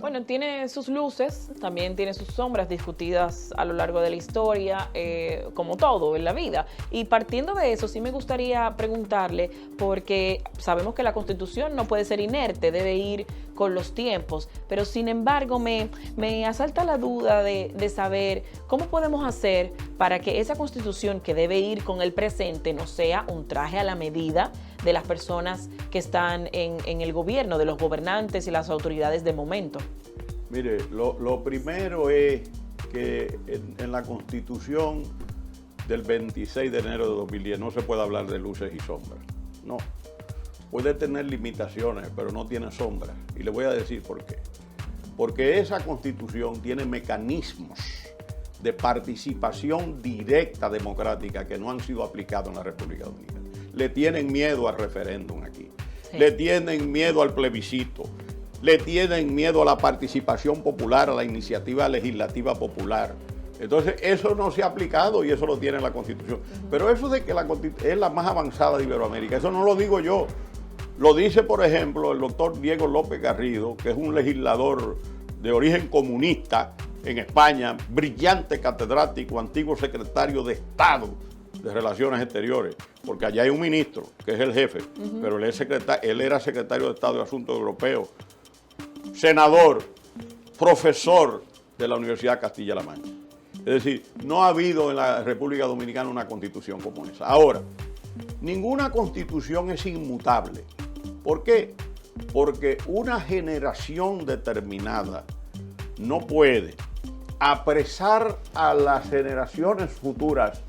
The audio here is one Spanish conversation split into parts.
Bueno, tiene sus luces, también tiene sus sombras discutidas a lo largo de la historia, como todo en la vida. Y partiendo de eso, sí me gustaría preguntarle, porque sabemos que la Constitución no puede ser inerte, debe ir con los tiempos, pero sin embargo me asalta la duda de saber cómo podemos hacer para que esa Constitución que debe ir con el presente no sea un traje a la medida de las personas que están en el gobierno, de los gobernantes y las autoridades de momento. Mire, lo primero es que en la Constitución del 26 de enero de 2010 no se puede hablar de luces y sombras. No. Puede tener limitaciones, pero no tiene sombras. Y le voy a decir por qué. Porque esa Constitución tiene mecanismos de participación directa democrática que no han sido aplicados en la República Dominicana. Le tienen miedo al referéndum aquí. Sí. Le tienen miedo al plebiscito. Le tienen miedo a la participación popular, a la iniciativa legislativa popular. Entonces, eso no se ha aplicado y eso lo tiene la Constitución. Pero eso de que la Constitución es la más avanzada de Iberoamérica, eso no lo digo yo. Lo dice, por ejemplo, el doctor Diego López Garrido, que es un legislador de origen comunista en España, brillante catedrático, antiguo secretario de Estado de Relaciones Exteriores, porque allá hay un ministro, que es el jefe, pero él era secretario de Estado de Asuntos Europeos, senador, profesor de la Universidad de Castilla-La Mancha. Es decir, no ha habido en la República Dominicana una constitución como esa. Ahora, ninguna constitución es inmutable. ¿Por qué? Porque una generación determinada no puede apresar a las generaciones futuras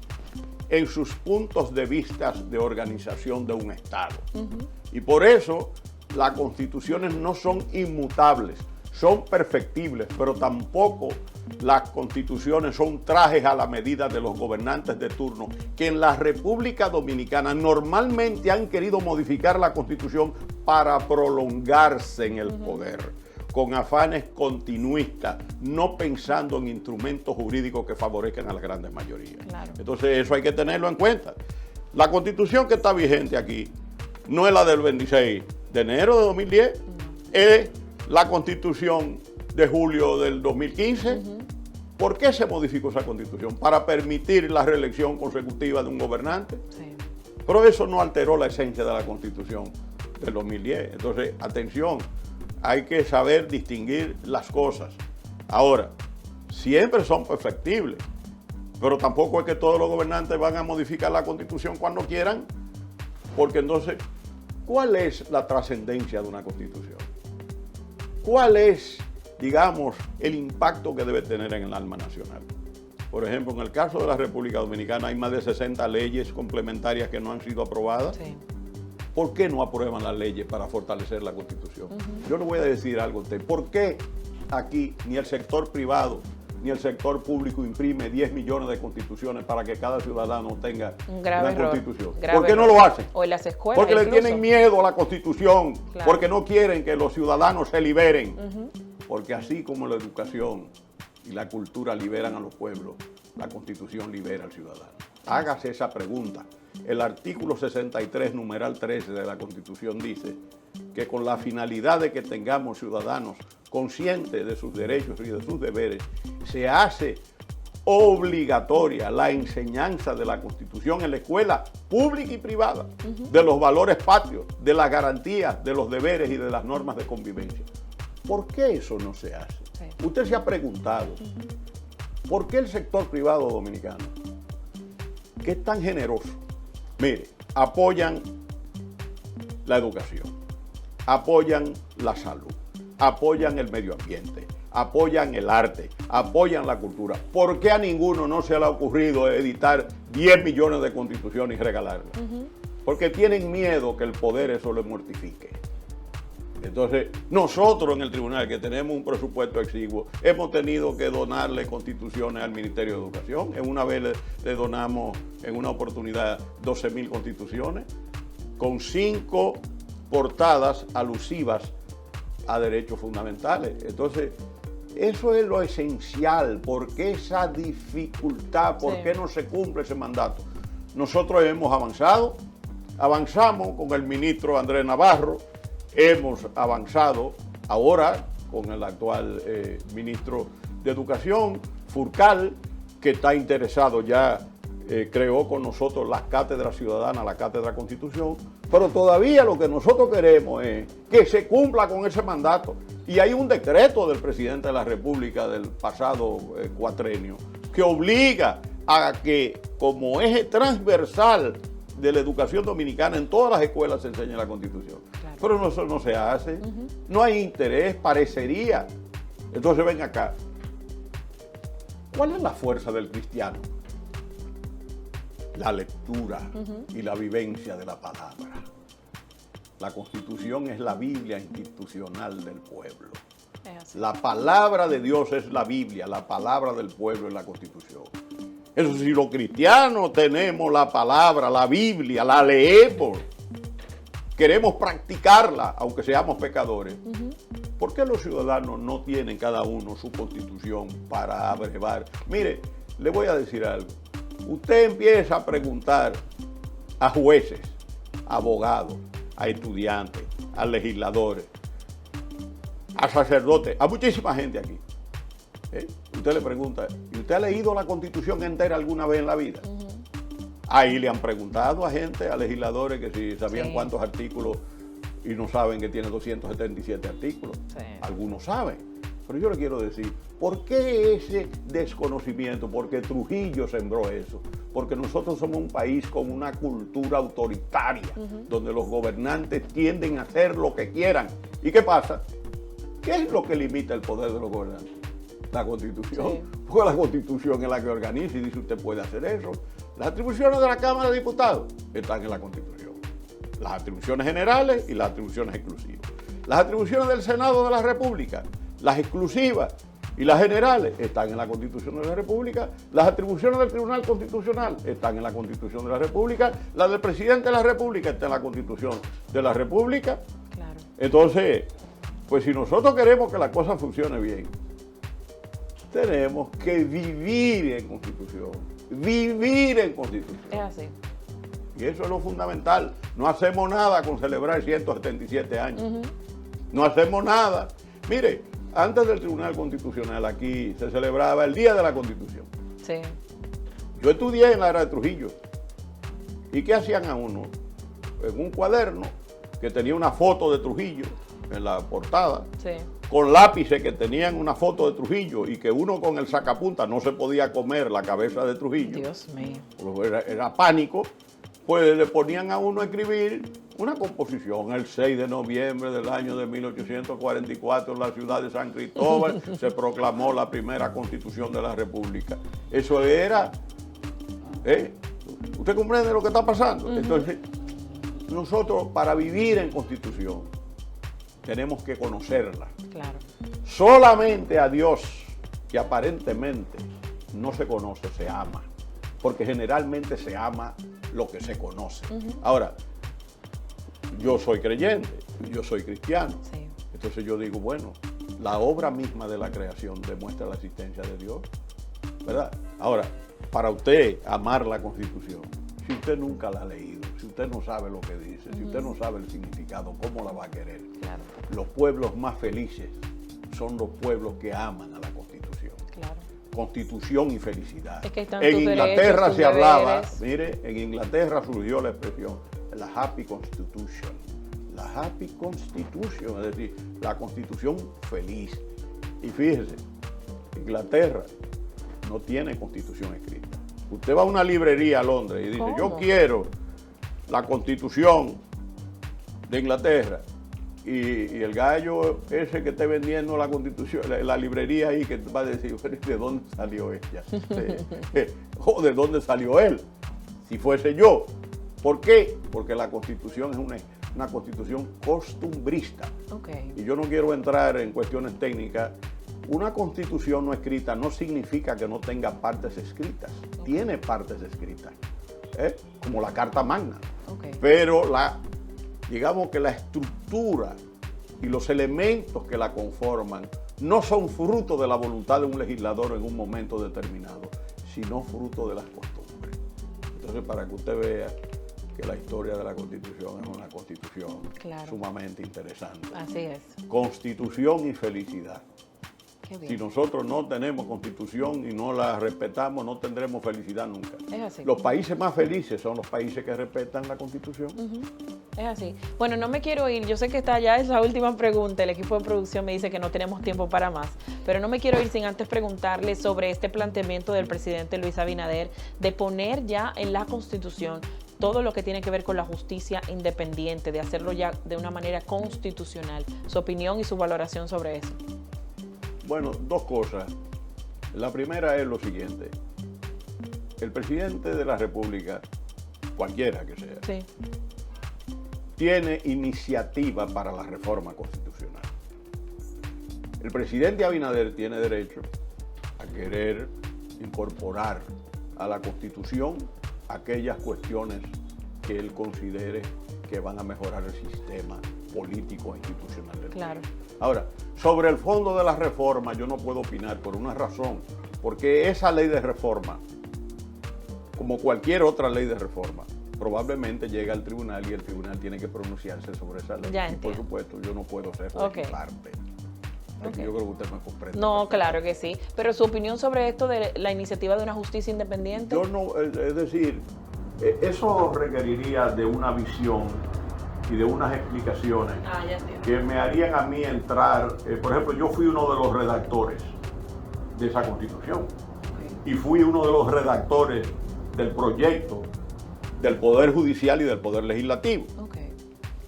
en sus puntos de vista de organización de un Estado. Y por eso las constituciones no son inmutables, son perfectibles, pero tampoco las constituciones son trajes a la medida de los gobernantes de turno, que en la República Dominicana normalmente han querido modificar la Constitución para prolongarse en el poder, con afanes continuistas, no pensando en instrumentos jurídicos que favorezcan a las grandes mayorías. Claro. Entonces eso hay que tenerlo en cuenta. La Constitución que está vigente aquí no es la del 26 de enero de 2010, es la Constitución de julio del 2015. ¿Por qué se modificó esa Constitución? Para permitir la reelección consecutiva de un gobernante. Sí. Pero eso no alteró la esencia de la Constitución del 2010. Entonces, atención, hay que saber distinguir las cosas. Ahora, siempre son perfectibles, pero tampoco es que todos los gobernantes van a modificar la Constitución cuando quieran, porque entonces, ¿cuál es la trascendencia de una Constitución? ¿Cuál es, digamos, el impacto que debe tener en el alma nacional? Por ejemplo, en el caso de la República Dominicana hay más de 60 leyes complementarias que no han sido aprobadas. Sí. ¿Por qué no aprueban las leyes para fortalecer la Constitución? Yo le voy a decir algo a usted. ¿Por qué aquí ni el sector privado ni el sector público imprime 10 millones de constituciones para que cada ciudadano tenga una constitución? ¿Por qué no lo hacen? O en las escuelas. Porque incluso le tienen miedo a la Constitución, claro. Porque no quieren que los ciudadanos se liberen. Porque así como la educación y la cultura liberan a los pueblos, la Constitución libera al ciudadano. Hágase esa pregunta. El artículo 63, numeral 13 de la Constitución dice que con la finalidad de que tengamos ciudadanos conscientes de sus derechos y de sus deberes, se hace obligatoria la enseñanza de la Constitución en la escuela pública y privada, de los valores patrios, de las garantías, de los deberes y de las normas de convivencia. ¿Por qué eso no se hace? Sí. Usted se ha preguntado, ¿por qué el sector privado dominicano, que es tan generoso, mire, apoyan la educación, apoyan la salud, apoyan el medio ambiente, apoyan el arte, apoyan la cultura? ¿Por qué a ninguno no se le ha ocurrido editar 10 millones de constituciones y regalarlas? Porque tienen miedo que el poder eso les mortifique. Entonces, nosotros en el tribunal, que tenemos un presupuesto exiguo, hemos tenido que donarle constituciones al Ministerio de Educación. En una vez le donamos, en una oportunidad, 12,000 constituciones, con 5 portadas alusivas a derechos fundamentales. Entonces, eso es lo esencial. ¿Por qué esa dificultad? ¿Por qué no se cumple ese mandato? Nosotros hemos avanzado, avanzamos con el ministro Andrés Navarro, hemos avanzado ahora con el actual ministro de Educación, Furcal, que está interesado ya, creó con nosotros las cátedras ciudadanas, la cátedra Constitución, pero todavía lo que nosotros queremos es que se cumpla con ese mandato. Y hay un decreto del presidente de la República del pasado cuatrenio que obliga a que como eje transversal de la educación dominicana en todas las escuelas se enseñe la Constitución. Claro. Pero eso no se hace, no hay interés, parecería. Entonces ven acá, ¿cuál es la fuerza del cristiano? La lectura y la vivencia de la palabra. La Constitución es la Biblia institucional del pueblo. La palabra de Dios es la Biblia, la palabra del pueblo es la Constitución. Eso sí, los cristianos tenemos la palabra, la Biblia, la leemos, queremos practicarla, aunque seamos pecadores. ¿Por qué los ciudadanos no tienen cada uno su Constitución para abrevar? Mire, le voy a decir algo. Usted empieza a preguntar a jueces, a abogados, a estudiantes, a legisladores, a sacerdotes, a muchísima gente aquí. Usted le pregunta, ¿y usted ha leído la Constitución entera alguna vez en la vida? Ahí le han preguntado a gente, a legisladores, que si sabían cuántos artículos y no saben que tiene 277 artículos. Sí. Algunos saben. Pero yo le quiero decir, ¿por qué ese desconocimiento? Porque Trujillo sembró eso. Porque nosotros somos un país con una cultura autoritaria, donde los gobernantes tienden a hacer lo que quieran. ¿Y qué pasa? ¿Qué es lo que limita el poder de los gobernantes? La Constitución. Sí. Porque la Constitución es la que organiza y dice usted puede hacer eso. Las atribuciones de la Cámara de Diputados están en la Constitución. Las atribuciones generales y las atribuciones exclusivas. Las atribuciones del Senado de la República, las exclusivas y las generales están en la Constitución de la República. Las atribuciones del Tribunal Constitucional están en la Constitución de la República. La del Presidente de la República está en la Constitución de la República. Claro. Entonces, pues si nosotros queremos que la cosa funcione bien, tenemos que vivir en Constitución. Vivir en Constitución. Es así. Y eso es lo fundamental. No hacemos nada con celebrar 177 años. No hacemos nada. Mire, antes del Tribunal Constitucional aquí se celebraba el Día de la Constitución. Sí. Yo estudié en la era de Trujillo. ¿Y qué hacían a uno? En un cuaderno que tenía una foto de Trujillo en la portada. Sí. Con lápices que tenían una foto de Trujillo y que uno con el sacapunta no se podía comer la cabeza de Trujillo. Dios mío. Era pánico. Pues le ponían a uno a escribir una composición. El 6 de noviembre del año de 1844 en la ciudad de San Cristóbal se proclamó la primera Constitución de la República. Eso era... ¿Usted comprende lo que está pasando? Entonces, nosotros para vivir en Constitución tenemos que conocerla. Claro. Solamente a Dios, que aparentemente no se conoce, se ama. Porque generalmente se ama lo que se conoce. Ahora, yo soy creyente, yo soy cristiano. Sí. Entonces yo digo, bueno, la obra misma de la creación demuestra la existencia de Dios, ¿verdad? Ahora, para usted amar la Constitución, si usted nunca la ha leído, si usted no sabe lo que dice, si usted no sabe el significado, ¿cómo la va a querer? Claro. Los pueblos más felices son los pueblos que aman a la Constitución. Claro. Constitución y felicidad. Es que en Inglaterra se hablaba, mire, en Inglaterra surgió la expresión, la Happy Constitution. La Happy Constitution, es decir, la Constitución feliz. Y fíjese, Inglaterra no tiene Constitución escrita. Usted va a una librería a Londres y dice, ¿cómo? Yo quiero la Constitución de Inglaterra. Y el gallo ese que esté vendiendo la Constitución, la librería ahí, que va a decir, ¿de dónde salió ella? ¿O de dónde salió él? Si fuese yo. ¿Por qué? Porque la Constitución es una Constitución costumbrista. Okay. Y yo no quiero entrar en cuestiones técnicas. Una Constitución no escrita no significa que no tenga partes escritas. Okay. Tiene partes escritas, como la Carta Magna. Okay. Pero digamos que la estructura y los elementos que la conforman no son fruto de la voluntad de un legislador en un momento determinado, sino fruto de las costumbres. Entonces, para que usted vea que la historia de la Constitución es una constitución Claro. sumamente interesante. Así es. Constitución y felicidad. Qué bien. Si nosotros no tenemos constitución y no la respetamos, no tendremos felicidad nunca. Es así. Los países más felices son los países que respetan la constitución. Es así. Bueno, no me quiero ir. Yo sé que está ya es la última pregunta. El equipo de producción me dice que no tenemos tiempo para más. Pero no me quiero ir sin antes preguntarle sobre este planteamiento del presidente Luis Abinader de poner ya en la Constitución todo lo que tiene que ver con la justicia independiente, de hacerlo ya de una manera constitucional. Su opinión y su valoración sobre eso. Bueno, dos cosas. La primera es lo siguiente. El presidente de la República, cualquiera que sea, Sí. tiene iniciativa para la reforma constitucional. El presidente Abinader tiene derecho a querer incorporar a la Constitución aquellas cuestiones que él considere que van a mejorar el sistema político e institucional del Claro. país. Ahora, sobre el fondo de la reforma yo no puedo opinar por una razón, porque esa ley de reforma, como cualquier otra ley de reforma, probablemente llega al tribunal y el tribunal tiene que pronunciarse sobre esa ley. Ya Y por entiendo. supuesto, yo no puedo ser Ok. parte. Ok. Yo creo que usted me comprende. No, claro que sí. Pero su opinión sobre esto de la iniciativa de una justicia independiente. Yo no, es decir, eso requeriría de una visión y de unas explicaciones Ya entiendo. que me harían a mí entrar. Por ejemplo, yo fui uno de los redactores de esa Constitución y fui uno de los redactores del proyecto del Poder Judicial y del Poder Legislativo. Ok.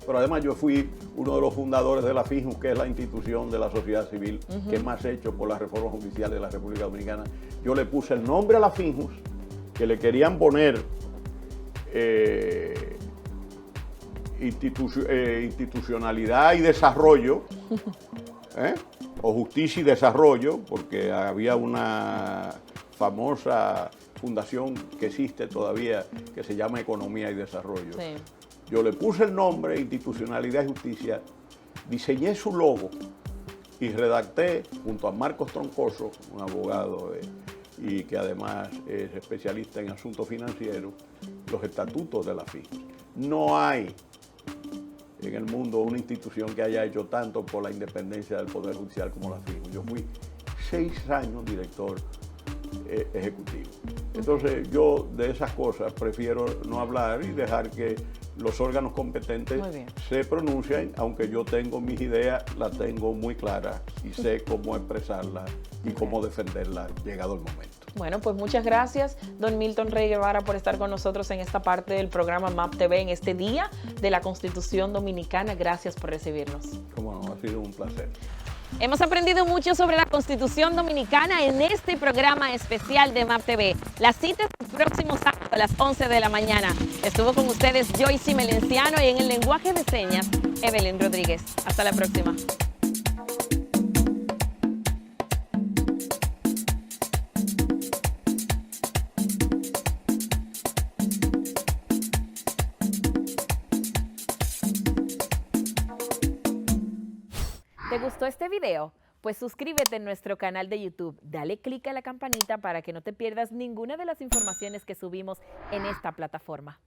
Pero además yo fui uno de los fundadores de la FIJUS, que es la institución de la sociedad civil que más ha hecho por la reforma judicial de la República Dominicana. Yo le puse el nombre a la FIJUS, que le querían poner institucionalidad y desarrollo, o justicia y desarrollo, porque había una famosa fundación que existe todavía que se llama Economía y Desarrollo. Sí. Yo le puse el nombre Institucionalidad y Justicia, diseñé su logo y redacté junto a Marcos Troncoso, un abogado y que además es especialista en asuntos financieros, los estatutos de la FIJUS. No hay en el mundo una institución que haya hecho tanto por la independencia del Poder Judicial como la FIJUS. Yo fui 6 años director ejecutivo. Entonces yo de esas cosas prefiero no hablar y dejar que los órganos competentes se pronuncien, aunque yo tengo mis ideas, las tengo muy claras y sé cómo expresarlas y cómo defenderlas llegado el momento. Bueno, pues muchas gracias, don Milton Rey Guevara, por estar con nosotros en esta parte del programa MAP TV en este día de la Constitución Dominicana. Gracias por recibirnos. Cómo no, ha sido un placer. Hemos aprendido mucho sobre la Constitución Dominicana en este programa especial de MAP TV. La cita es el próximo sábado a las 11 de la mañana. Estuvo con ustedes Joyce Melenciano y en el lenguaje de señas, Evelyn Rodríguez. Hasta la próxima. ¿Te gustó este video? Pues suscríbete en nuestro canal de YouTube, dale clic a la campanita para que no te pierdas ninguna de las informaciones que subimos en esta plataforma.